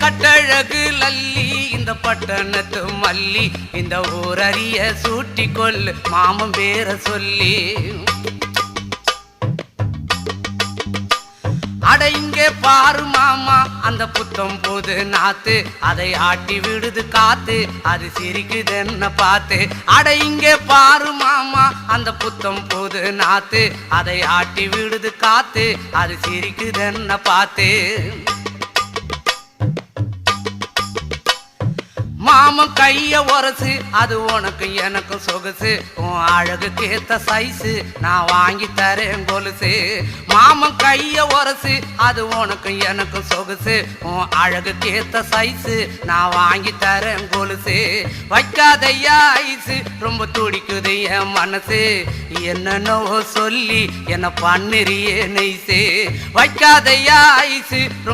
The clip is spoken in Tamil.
கட்டழகு லல்லி இந்த பட்டணத்து மல்லி இந்த ஊரறிய சூட்டி கொள்ளு மாமன் பேர சொல்லி அட இங்கே பாரு மாமா அந்த புத்தம் போது நாத்து அதை ஆட்டி விடுது காத்து அது சிரிக்குது என்ன பார்த்து அட இங்கே பாரு மாமா அந்த புத்தம் போது நாத்து அதை ஆட்டி விடுது காத்து அது சிரிக்குது என்ன பார்த்து மாமன் கைய உரசு அது உனக்கு எனக்கு சொகுசு உன் அழகுக்கு ஏத்த சைஸு நான் வாங்கி தரேன் கொலுசு மாமன் கைய உரசு அது உனக்கு எனக்கு சொகுசு உன் அழகுக்கு ஏத்த சைஸு நான் வாங்கி தரேன் கொலுசு வைக்காதையா ஐசு ரொம்ப துடிக்குது என் மனசு என்னன்னோ சொல்லி என்ன பண்ணுறியே நெய்சு வைக்காதையா ஐசு